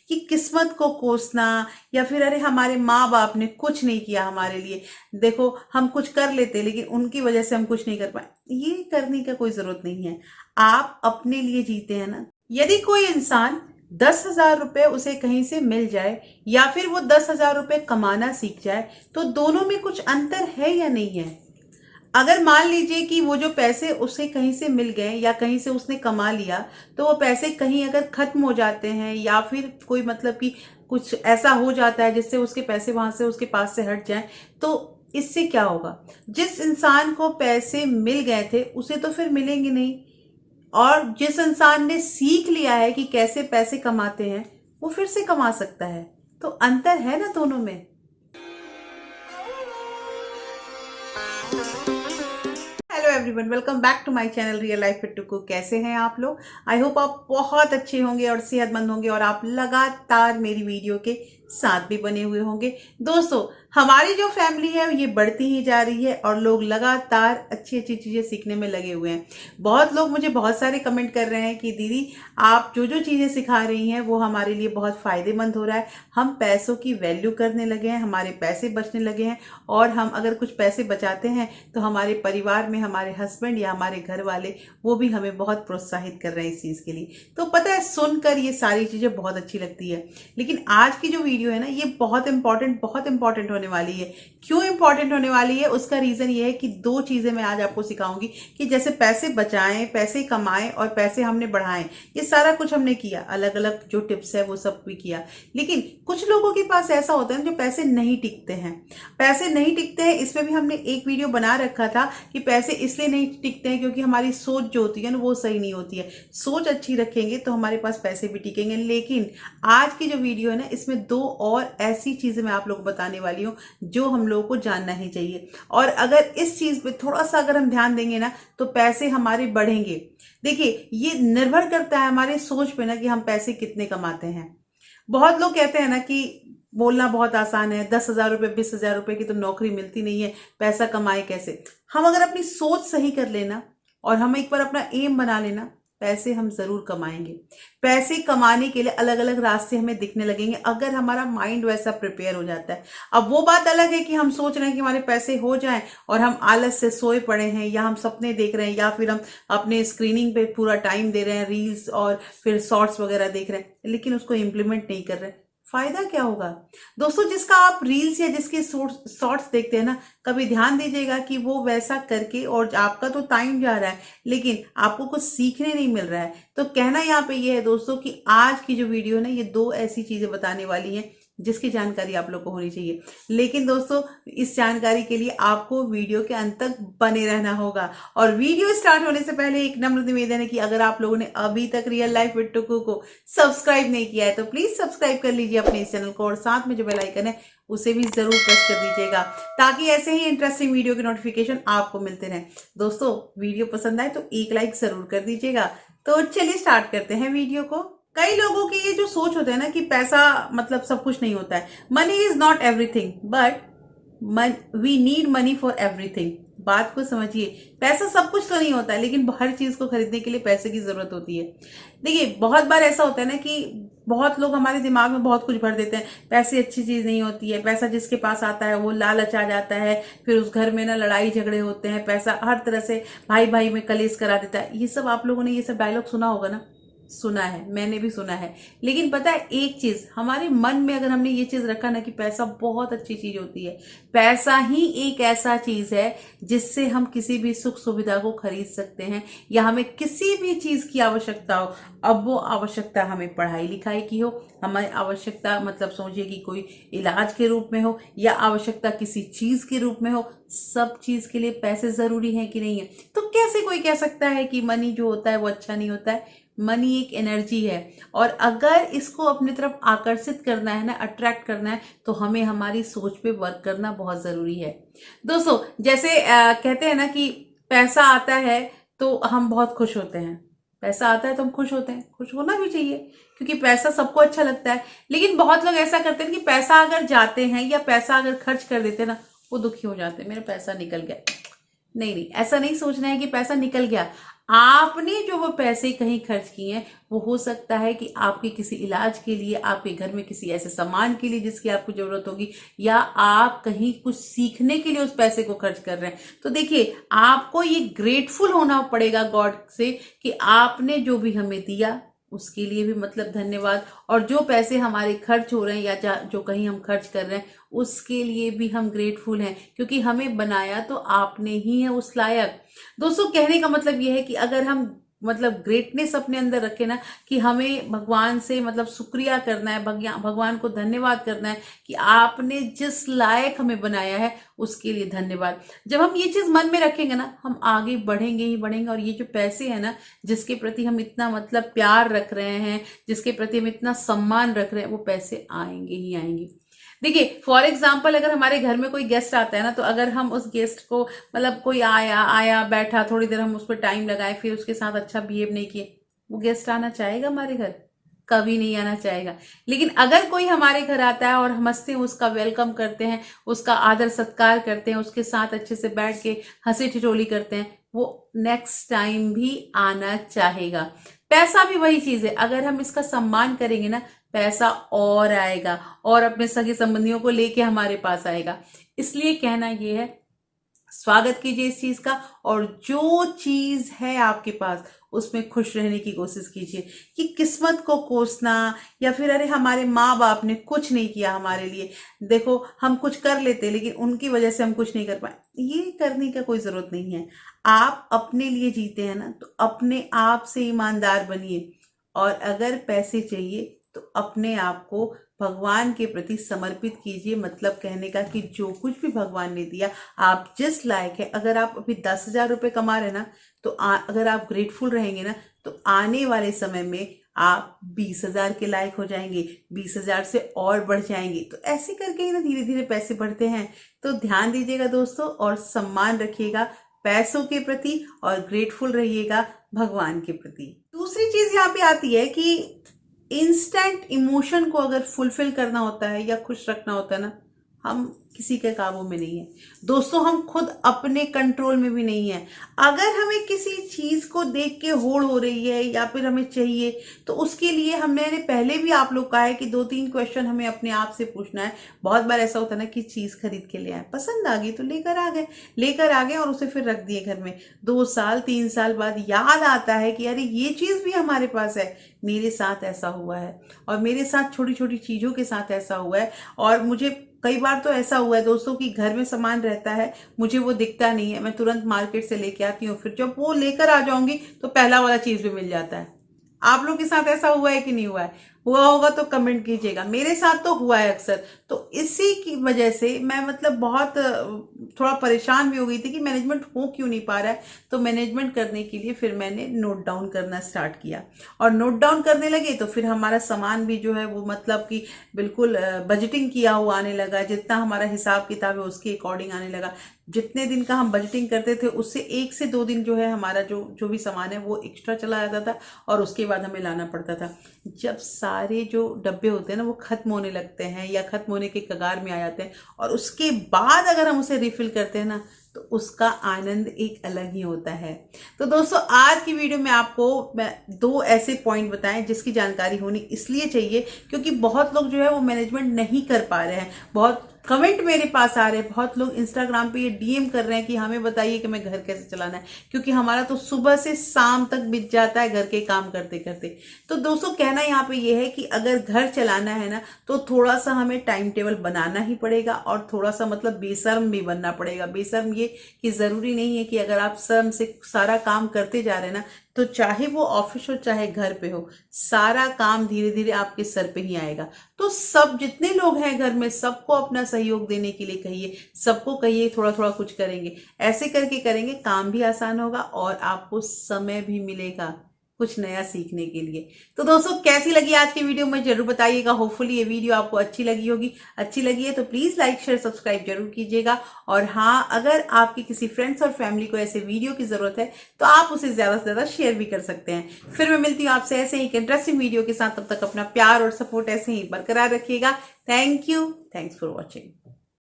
कि किस्मत को कोसना या फिर अरे हमारे माँ बाप ने कुछ नहीं किया हमारे लिए, देखो हम कुछ कर लेते लेकिन उनकी वजह से हम कुछ नहीं कर पाए, ये करने का कोई जरूरत नहीं है। आप अपने लिए जीते हैं ना। यदि कोई इंसान 10,000 रुपए उसे कहीं से मिल जाए या फिर वो 10,000 रुपए कमाना सीख जाए तो दोनों में कुछ अंतर है या नहीं है। अगर मान लीजिए कि वो जो पैसे उसे कहीं से मिल गए या कहीं से उसने कमा लिया, तो वो पैसे कहीं अगर खत्म हो जाते हैं या फिर कोई मतलब कि कुछ ऐसा हो जाता है जिससे उसके पैसे वहां से उसके पास से हट जाएं, तो इससे क्या होगा। जिस इंसान को पैसे मिल गए थे उसे तो फिर मिलेंगे नहीं, और जिस इंसान ने सीख लिया है कि कैसे पैसे कमाते हैं वो फिर से कमा सकता है। तो अंतर है ना दोनों में। Hello everyone, welcome back to my channel real life fit to cook. कैसे हैं आप लोग। आई होप आप बहुत अच्छे होंगे और सेहतमंद होंगे और आप लगातार मेरी वीडियो के साथ भी बने हुए होंगे। दोस्तों, हमारी जो फैमिली है ये बढ़ती ही जा रही है और लोग लगातार अच्छी अच्छी चीजें सीखने में लगे हुए हैं। बहुत लोग मुझे बहुत सारे कमेंट कर रहे हैं कि दीदी आप जो जो चीजें सिखा रही हैं वो हमारे लिए बहुत फायदेमंद हो रहा है, हम पैसों की वैल्यू करने लगे हैं, हमारे पैसे बचने लगे हैं, और हम अगर कुछ पैसे बचाते हैं तो हमारे परिवार में हमारे हस्बैंड या हमारे घर वाले वो भी हमें बहुत प्रोत्साहित कर रहे हैं इस चीज़ के लिए। तो पता है, सुनकर ये सारी चीज़ें बहुत अच्छी लगती है। लेकिन आज की जो वीडियो है ना ये बहुत इंपॉर्टेंट होने वाली है। क्यों इंपॉर्टेंट होने वाली है, उसका रीज़न ये है कि दो चीज़ें मैं आज आपको सिखाऊंगी कि जैसे पैसे बचाएं, पैसे कमाएं और पैसे हमने बढ़ाएं। ये सारा कुछ हमने किया, अलग अलग जो टिप्स है वो सब भी किया। लेकिन कुछ लोगों के पास ऐसा होता है जो पैसे नहीं टिकते हैं। पैसे नहीं टिकते हैं, इसमें भी हमने एक वीडियो बना रखा था कि पैसे इसलिए नहीं टिकते हैं क्योंकि हमारी सोच जो होती है ना वो सही नहीं होती है। सोच अच्छी रखेंगे तो हमारे पास पैसे भी टिकेंगे। लेकिन आज की जो वीडियो है ना इसमें दो और ऐसी चीजें मैं आप लोगों को बताने वाली हूँ जो हम लोगों को जानना ही चाहिए, और अगर इस चीज पे थोड़ा सा अगर हम ध्यान देंगे ना तो पैसे हमारे बढ़ेंगे। देखिए, ये निर्भर करता है हमारे सोच पे ना कि हम पैसे कितने कमाते हैं। बहुत लोग कहते हैं ना कि बोलना बहुत आसान है, 10,000 रुपये 20,000 रुपये की तो नौकरी मिलती नहीं है, पैसा कमाए कैसे। हम अगर अपनी सोच सही कर लेना और हम एक बार अपना एम बना लेना, पैसे हम जरूर कमाएंगे। पैसे कमाने के लिए अलग अलग रास्ते हमें दिखने लगेंगे अगर हमारा माइंड वैसा प्रिपेयर हो जाता है। अब वो बात अलग है कि हम सोच रहे हैं कि हमारे पैसे हो जाएं और हम आलस से सोए पड़े हैं, या हम सपने देख रहे हैं, या फिर हम अपने स्क्रीनिंग पे पूरा टाइम दे रहे हैं, रील्स और फिर शॉर्ट्स वगैरह देख रहे हैं, लेकिन उसको इम्प्लीमेंट नहीं कर रहे हैं। फायदा क्या होगा। दोस्तों, जिसका आप रील्स या जिसके शॉर्ट्स देखते हैं ना, कभी ध्यान दीजिएगा कि वो वैसा करके और आपका तो टाइम जा रहा है लेकिन आपको कुछ सीखने नहीं मिल रहा है। तो कहना यहाँ पे ये है दोस्तों कि आज की जो वीडियो है ना ये दो ऐसी चीजें बताने वाली हैं जिसकी जानकारी आप लोग को होनी चाहिए। लेकिन दोस्तों, इस जानकारी के लिए आपको वीडियो के अंत तक बने रहना होगा। और वीडियो स्टार्ट होने से पहले एक नम्र निवेदन है कि अगर आप लोगों ने अभी तक रियल लाइफ विद टुकू को सब्सक्राइब नहीं किया है तो प्लीज सब्सक्राइब कर लीजिए अपने इस चैनल को, और साथ में जो बेल आइकन है उसे भी जरूर प्रेस कर दीजिएगा ताकि ऐसे ही इंटरेस्टिंग वीडियो के नोटिफिकेशन आपको मिलते रहें। दोस्तों, वीडियो पसंद आए तो एक लाइक जरूर कर दीजिएगा। तो चलिए स्टार्ट करते हैं वीडियो को। कई लोगों की ये जो सोच होता है ना कि पैसा मतलब सब कुछ नहीं होता है, money is not everything but we need money for everything. बात को समझिए, पैसा सब कुछ तो नहीं होता है लेकिन हर चीज को खरीदने के लिए पैसे की जरूरत होती है। देखिए, बहुत बार ऐसा होता है ना कि बहुत लोग हमारे दिमाग में बहुत कुछ भर देते हैं, पैसे अच्छी चीज नहीं होती है, पैसा जिसके पास आता है वो लालच आ जाता है, फिर उस घर में ना लड़ाई झगड़े होते हैं, पैसा हर तरह से भाई भाई में कलेश करा देता है। ये सब आप लोगों ने ये सब डायलॉग सुना होगा ना, सुना है, मैंने भी सुना है। लेकिन पता है एक चीज, हमारे मन में अगर हमने ये चीज रखा ना कि पैसा बहुत अच्छी चीज होती है, पैसा ही एक ऐसा चीज है जिससे हम किसी भी सुख सुविधा को खरीद सकते हैं या हमें किसी भी चीज की आवश्यकता हो। अब वो आवश्यकता हमें पढ़ाई लिखाई की हो, हमारी आवश्यकता मतलब सोचिए कि कोई इलाज के रूप में हो या आवश्यकता किसी चीज के रूप में हो, सब चीज के लिए पैसे जरूरी है कि नहीं है। तो कैसे कोई कह सकता है कि मनी जो होता है वो अच्छा नहीं होता है। मनी एक एनर्जी है और अगर इसको अपनी तरफ आकर्षित करना है ना, अट्रैक्ट करना है, तो हमें हमारी सोच पे वर्क करना बहुत जरूरी है। दोस्तों, जैसे कहते हैं ना कि पैसा आता है तो हम बहुत खुश होते हैं, पैसा आता है तो हम खुश होते हैं, खुश होना भी चाहिए क्योंकि पैसा सबको अच्छा लगता है। लेकिन बहुत लोग ऐसा करते हैं कि पैसा अगर जाते हैं या पैसा अगर खर्च कर देते हैं ना, वो दुखी हो जाते हैं, मेरा पैसा निकल गया। नहीं नहीं, ऐसा नहीं सोचना है कि पैसा निकल गया। आपने जो वो पैसे कहीं खर्च किए हैं, वो हो सकता है कि आपके किसी इलाज के लिए, आपके घर में किसी ऐसे सामान के लिए जिसकी आपको जरूरत होगी, या आप कहीं कुछ सीखने के लिए उस पैसे को खर्च कर रहे हैं। तो देखिए, आपको ये ग्रेटफुल होना पड़ेगा गॉड से कि आपने जो भी हमें दिया उसके लिए भी मतलब धन्यवाद, और जो पैसे हमारे खर्च हो रहे हैं या जो कहीं हम खर्च कर रहे हैं उसके लिए भी हम ग्रेटफुल हैं, क्योंकि हमें बनाया तो आपने ही है उस लायक। दोस्तों, कहने का मतलब ये है कि अगर हम मतलब ग्रेटनेस अपने अंदर रखे ना, कि हमें भगवान से मतलब शुक्रिया करना है, भगवान को धन्यवाद करना है कि आपने जिस लायक हमें बनाया है उसके लिए धन्यवाद। जब हम ये चीज मन में रखेंगे ना, हम आगे बढ़ेंगे ही बढ़ेंगे। और ये जो पैसे है ना, जिसके प्रति हम इतना मतलब प्यार रख रहे हैं, जिसके प्रति हम इतना सम्मान रख रहे हैं, वो पैसे आएंगे ही आएंगे। देखिए, फॉर एग्जाम्पल, अगर हमारे घर में कोई गेस्ट आता है ना, तो अगर हम उस गेस्ट को मतलब कोई आया आया बैठा, थोड़ी देर हम उस पर टाइम लगाए, फिर उसके साथ अच्छा बिहेव नहीं किए, वो गेस्ट आना चाहेगा हमारे घर? कभी नहीं आना चाहेगा। लेकिन अगर कोई हमारे घर आता है और हम हंसते हैं, उसका वेलकम करते हैं, उसका आदर सत्कार करते हैं, उसके साथ अच्छे से बैठ के हंसी ठिठोली करते हैं, वो नेक्स्ट टाइम भी आना चाहेगा। पैसा भी वही चीज है, अगर हम इसका सम्मान करेंगे ना, पैसा और आएगा और अपने सगे संबंधियों को लेके हमारे पास आएगा। इसलिए कहना ये है, स्वागत कीजिए इस चीज का, और जो चीज है आपके पास उसमें खुश रहने की कोशिश कीजिए। कि किस्मत को कोसना, या फिर अरे हमारे माँ बाप ने कुछ नहीं किया हमारे लिए, देखो हम कुछ कर लेते लेकिन उनकी वजह से हम कुछ नहीं कर पाए, ये करने का कोई जरूरत नहीं है। आप अपने लिए जीते हैं ना, तो अपने आप से ईमानदार बनिए। और अगर पैसे चाहिए तो अपने आप को भगवान के प्रति समर्पित कीजिए। मतलब कहने का कि जो कुछ भी भगवान ने दिया, आप जिस लायक है, अगर आप अभी 10,000 रुपये कमा रहे ना, तो अगर आप ग्रेटफुल रहेंगे ना, तो आने वाले समय में आप 20,000 के लायक हो जाएंगे, 20,000 से और बढ़ जाएंगे। तो ऐसे करके ही ना धीरे धीरे पैसे बढ़ते हैं। तो ध्यान दीजिएगा दोस्तों, और सम्मान रखिएगा पैसों के प्रति, और ग्रेटफुल रहिएगा भगवान के प्रति। दूसरी चीज यहाँ पे आती है कि इंस्टेंट इमोशन को अगर फुलफिल करना होता है या खुश रखना होता है ना, हम किसी के काबू में नहीं है दोस्तों, हम खुद अपने कंट्रोल में भी नहीं है। अगर हमें किसी चीज को देख के होड़ हो रही है या फिर हमें चाहिए, तो उसके लिए हमने पहले भी आप लोग कहा है कि 2-3 क्वेश्चन हमें अपने आप से पूछना है। बहुत बार ऐसा होता है ना कि चीज खरीद के ले आए, पसंद आ गई तो लेकर आ गए और उसे फिर रख दिए घर में। 2 साल 3 साल बाद याद आता है कि अरे ये चीज भी हमारे पास है, मेरे साथ ऐसा हुआ है, और मेरे साथ छोटी छोटी चीजों के साथ ऐसा हुआ है। और मुझे कई बार तो ऐसा हुआ है दोस्तों कि घर में सामान रहता है, मुझे वो दिखता नहीं है, मैं तुरंत मार्केट से लेके आती हूँ, फिर जब वो लेकर आ जाऊंगी तो पहला वाला चीज भी मिल जाता है। आप लोग के साथ ऐसा हुआ है कि नहीं हुआ है? हुआ होगा तो कमेंट कीजिएगा। मेरे साथ तो हुआ है अक्सर। तो इसी की वजह से मैं मतलब बहुत थोड़ा परेशान भी हो गई थी कि मैनेजमेंट हो क्यों नहीं पा रहा है। तो मैनेजमेंट करने के लिए फिर मैंने नोट डाउन करना स्टार्ट किया, और नोट डाउन करने लगे तो फिर हमारा सामान भी जो है वो मतलब कि बिल्कुल बजटिंग किया हुआ आने लगा। जितना हमारा हिसाब किताब है उसके अकॉर्डिंग आने लगा। जितने दिन का हम बजटिंग करते थे उससे 1 से 2 दिन जो है हमारा जो भी सामान है वो एक्स्ट्रा चला जाता था, और उसके बाद हमें लाना पड़ता था। जब सारे जो डब्बे होते हैं ना वो खत्म होने लगते हैं या खत्म होने के कगार में आ जाते हैं, और उसके बाद अगर हम उसे रिफिल करते हैं ना, तो उसका आनंद एक अलग ही होता है। तो दोस्तों, आज की वीडियो में आपको मैं 2 ऐसे पॉइंट बताएं जिसकी जानकारी होनी इसलिए चाहिए क्योंकि बहुत लोग जो है वो मैनेजमेंट नहीं कर पा रहे हैं। बहुत कमेंट मेरे पास आ रहे हैं, बहुत लोग इंस्टाग्राम पे ये डीएम कर रहे हैं कि हमें बताइए कि मैं घर कैसे चलाना है, क्योंकि हमारा तो सुबह से शाम तक बीत जाता है घर के काम करते करते। तो दोस्तों, कहना यहाँ पे ये है कि अगर घर चलाना है ना, तो थोड़ा सा हमें टाइम टेबल बनाना ही पड़ेगा, और थोड़ा सा मतलब बेशर्म भी बनना पड़ेगा। बेशर्म ये कि जरूरी नहीं है कि अगर आप शर्म से सारा काम करते जा रहे हैं ना, तो चाहे वो ऑफिस हो चाहे घर पे हो, सारा काम धीरे धीरे आपके सर पे ही आएगा। तो सब जितने लोग हैं घर में, सबको अपना सहयोग देने के लिए कहिए, सबको कहिए थोड़ा थोड़ा कुछ करेंगे। ऐसे करके करेंगे, काम भी आसान होगा और आपको समय भी मिलेगा कुछ नया सीखने के लिए। तो दोस्तों, कैसी लगी आज की वीडियो मुझे जरूर बताइएगा। होपफुली ये वीडियो आपको अच्छी लगी होगी। अच्छी लगी है तो प्लीज लाइक शेयर सब्सक्राइब जरूर कीजिएगा। और हाँ, अगर आपके किसी फ्रेंड्स और फैमिली को ऐसे वीडियो की जरूरत है तो आप उसे ज्यादा से ज्यादा शेयर भी कर सकते हैं। फिर मैं मिलती हूँ आपसे ऐसे ही एक इंटरेस्टिंग वीडियो के साथ। तब तक अपना प्यार और सपोर्ट ऐसे ही बरकरार रखिएगा। Thank you, thanks for watching.